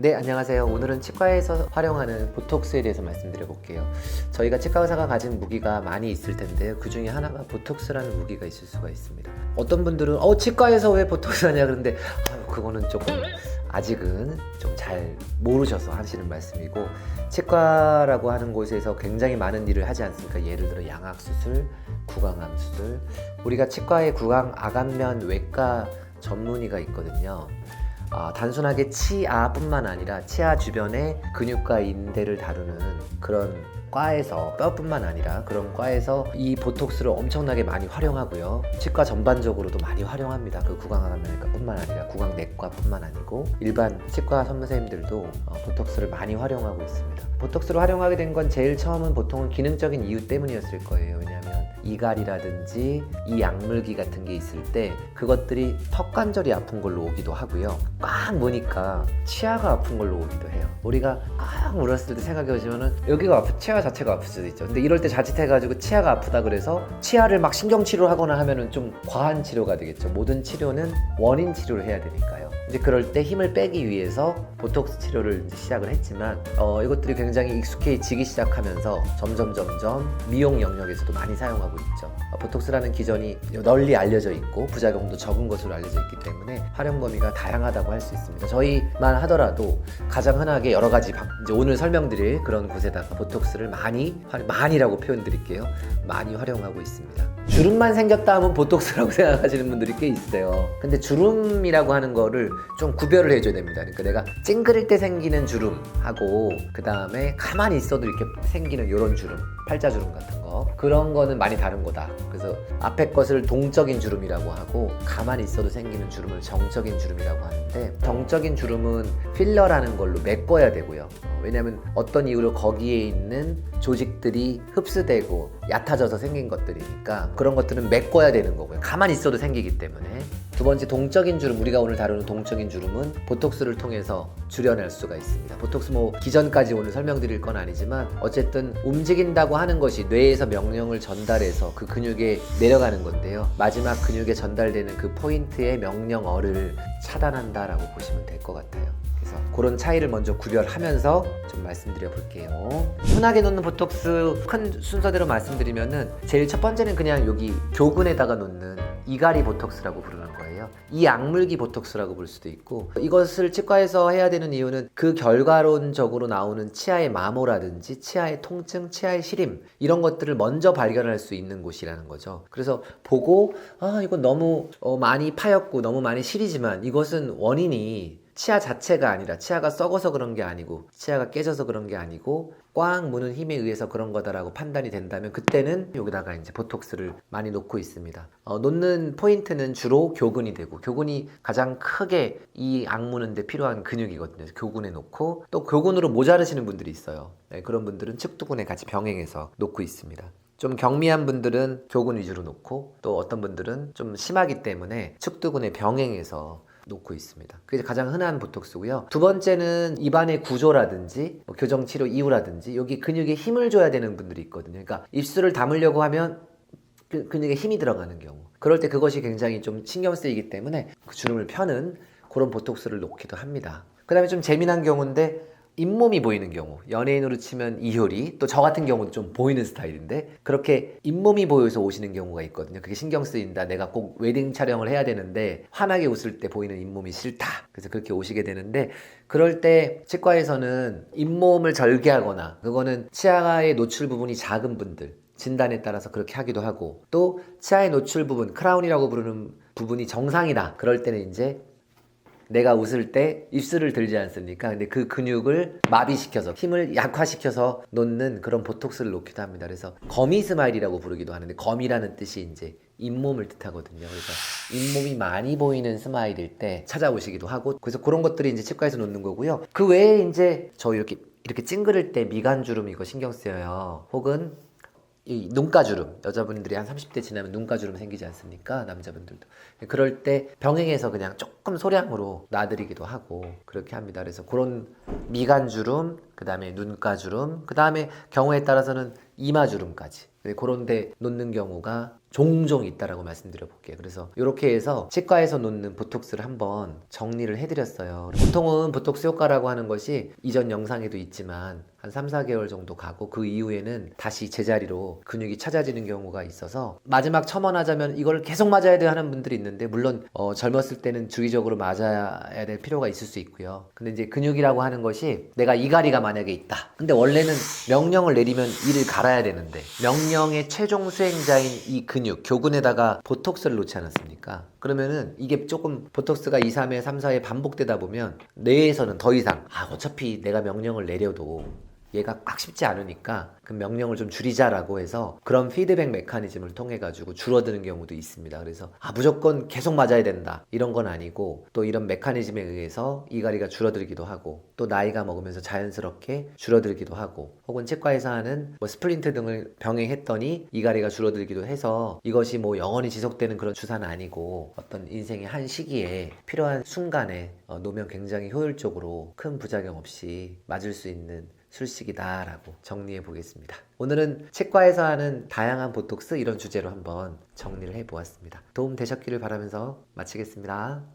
네, 안녕하세요. 오늘은 치과에서 활용하는 보톡스에 대해서 말씀드려 볼게요. 저희가 치과 의사가 가진 무기가 많이 있을 텐데요. 그 중에 하나가 보톡스라는 무기가 있을 수가 있습니다. 어떤 분들은 치과에서 왜 보톡스 하냐 그러는데 그거는 조금 아직은 좀 잘 모르셔서 하시는 말씀이고, 치과라고 하는 곳에서 굉장히 많은 일을 하지 않습니까? 예를 들어 양악수술, 구강암 수술. 우리가 치과에 구강 아간면 외과 전문의가 있거든요. 단순하게 치아뿐만 아니라 치아 주변의 근육과 인대를 다루는 그런 과에서, 뼈뿐만 아니라 그런 과에서 이 보톡스를 엄청나게 많이 활용하고요. 치과 전반적으로도 많이 활용합니다. 그 구강암외과뿐만 아니라 구강내과뿐만 아니고 일반 치과 선생님들도 보톡스를 많이 활용하고 있습니다. 보톡스를 활용하게 된 건 제일 처음은 보통은 기능적인 이유 때문이었을 거예요. 왜냐하면 이갈이라든지 이 약물기 같은 게 있을 때 그것들이 턱 관절이 아픈 걸로 오기도 하고요. 꽉 무니까 치아가 아픈 걸로 오기도 해요. 우리가 꽉 물었을 때 생각해 보시면은 여기가 치아 자체가 아플 수도 있죠. 근데 이럴 때 자칫해가지고 치아가 아프다 그래서 치아를 막 신경치료를 하거나 하면은 좀 과한 치료가 되겠죠. 모든 치료는 원인 치료를 해야 되니까요. 이제 그럴 때 힘을 빼기 위해서 보톡스 치료를 이제 시작을 했지만 이것들이 굉장히 익숙해지기 시작하면서 점점 미용 영역에서도 많이 사용하고 있죠. 보톡스라는 기전이 널리 알려져 있고 부작용도 적은 것으로 알려져 있기 때문에 활용 범위가 다양하다고 할 수 있습니다. 저희만 하더라도 가장 흔하게 여러 가지 이제 오늘 설명드릴 그런 곳에다가 보톡스를 많이라고 표현 드릴게요. 많이 활용하고 있습니다. 주름만 생겼다 하면 보톡스라고 생각하시는 분들이 꽤 있어요. 근데 주름이라고 하는 거를 좀 구별을 해줘야 됩니다. 그러니까 내가 찡그릴 때 생기는 주름하고 그 다음에 가만히 있어도 이렇게 생기는 이런 주름, 팔자주름 같은 거, 그런 거는 많이 다른 거다. 그래서 앞에 것을 동적인 주름이라고 하고 가만히 있어도 생기는 주름을 정적인 주름이라고 하는데, 정적인 주름은 필러라는 걸로 메꿔야 되고요. 왜냐면 어떤 이유로 거기에 있는 조직들이 흡수되고 얕아져서 생긴 것들이니까 그런 것들은 메꿔야 되는 거고요. 가만히 있어도 생기기 때문에. 두 번째, 동적인 주름, 우리가 오늘 다루는 동적인 주름은 보톡스를 통해서 줄여낼 수가 있습니다. 보톡스 기전까지 오늘 설명드릴 건 아니지만 어쨌든 움직인다고 하는 것이 뇌에서 명령을 전달해서 그 근육에 내려가는 건데요. 마지막 근육에 전달되는 그 포인트의 명령어를 차단한다라고 보시면 될 것 같아요. 그래서 그런 차이를 먼저 구별하면서 좀 말씀드려 볼게요. 흔하게 놓는 보톡스 큰 순서대로 말씀드리면은 제일 첫 번째는 그냥 여기 교근에다가 놓는 이갈이 보톡스라고 부르는 거예요. 이 약물기 보톡스라고 볼 수도 있고, 이것을 치과에서 해야 되는 이유는 그 결과론적으로 나오는 치아의 마모라든지 치아의 통증, 치아의 시림, 이런 것들을 먼저 발견할 수 있는 곳이라는 거죠. 그래서 보고 이건 너무 많이 파였고 너무 많이 시리지만 이것은 원인이 치아 자체가 아니라, 치아가 썩어서 그런 게 아니고 치아가 깨져서 그런 게 아니고 꽉 무는 힘에 의해서 그런 거다라고 판단이 된다면 그때는 여기다가 이제 보톡스를 많이 놓고 있습니다. 놓는 포인트는 주로 교근이 되고, 교근이 가장 크게 이 악무는 데 필요한 근육이거든요. 교근에 놓고, 또 교근으로 모자르시는 분들이 있어요. 네, 그런 분들은 측두근에 같이 병행해서 놓고 있습니다. 좀 경미한 분들은 교근 위주로 놓고, 또 어떤 분들은 좀 심하기 때문에 측두근에 병행해서 놓고 있습니다. 그게 가장 흔한 보톡스고요. 두 번째는 입안의 구조라든지 교정치료 이후라든지 여기 근육에 힘을 줘야 되는 분들이 있거든요. 그러니까 입술을 담으려고 하면 그 근육에 힘이 들어가는 경우, 그럴 때 그것이 굉장히 좀 신경 쓰이기 때문에 그 주름을 펴는 그런 보톡스를 놓기도 합니다. 그 다음에 좀 재미난 경우인데, 잇몸이 보이는 경우, 연예인으로 치면 이효리, 또 저 같은 경우는 좀 보이는 스타일인데 그렇게 잇몸이 보여서 오시는 경우가 있거든요. 그게 신경 쓰인다, 내가 꼭 웨딩 촬영을 해야 되는데 환하게 웃을 때 보이는 잇몸이 싫다, 그래서 그렇게 오시게 되는데, 그럴 때 치과에서는 잇몸을 절개하거나, 그거는 치아의 노출 부분이 작은 분들 진단에 따라서 그렇게 하기도 하고, 또 치아의 노출 부분, 크라운이라고 부르는 부분이 정상이다, 그럴 때는 이제 내가 웃을 때 입술을 들지 않습니까? 근데 그 근육을 마비시켜서, 힘을 약화시켜서 놓는 그런 보톡스를 놓기도 합니다. 그래서 거미 스마일이라고 부르기도 하는데, 거미라는 뜻이 이제 잇몸을 뜻하거든요. 그래서 잇몸이 많이 보이는 스마일일 때 찾아오시기도 하고, 그래서 그런 것들이 이제 치과에서 놓는 거고요. 그 외에 이제 저 이렇게 찡그릴 때 미간주름 이거 신경 쓰여요. 혹은 이 눈가주름, 여자분들이 한 30대 지나면 눈가주름 생기지 않습니까? 남자분들도. 그럴 때 병행해서 그냥 조금 소량으로 놔드리기도 하고 그렇게 합니다. 그래서 그런 미간주름, 그 다음에 눈가주름, 그 다음에 경우에 따라서는 이마주름까지 그런 데 놓는 경우가 종종 있다라고 말씀드려 볼게요. 그래서 이렇게 해서 치과에서 놓는 보톡스를 한번 정리를 해드렸어요. 보통은 보톡스 효과라고 하는 것이 이전 영상에도 있지만 한 3, 4개월 정도 가고 그 이후에는 다시 제자리로 근육이 찾아지는 경우가 있어서 마지막 첨언하자면 이걸 계속 맞아야 돼 하는 분들이 있는데 물론 젊었을 때는 주기적으로 맞아야 될 필요가 있을 수 있고요. 근데 이제 근육이라고 하는 것이 내가 이갈이가 만약에 있다. 근데 원래는 명령을 내리면 이를 갈아야 되는데 명령의 최종 수행자인 이 근육, 교근에다가 보톡스를 놓지 않았습니까? 그러면은 이게 조금 보톡스가 2, 3회, 3, 4회 반복되다 보면 뇌에서는 더 이상 어차피 내가 명령을 내려도 얘가 딱 쉽지 않으니까 그 명령을 좀 줄이자라고 해서 그런 피드백 메커니즘을 통해 가지고 줄어드는 경우도 있습니다. 그래서 무조건 계속 맞아야 된다 이런 건 아니고 또 이런 메커니즘에 의해서 이갈이가 줄어들기도 하고 또 나이가 먹으면서 자연스럽게 줄어들기도 하고 혹은 치과에서 하는 스플린트 등을 병행했더니 이갈이가 줄어들기도 해서 이것이 영원히 지속되는 그런 주사는 아니고 어떤 인생의 한 시기에 필요한 순간에 놓으면 굉장히 효율적으로 큰 부작용 없이 맞을 수 있는 술식이다라고 정리해 보겠습니다. 오늘은 치과에서 하는 다양한 보톡스 이런 주제로 한번 정리를 해 보았습니다. 도움 되셨기를 바라면서 마치겠습니다.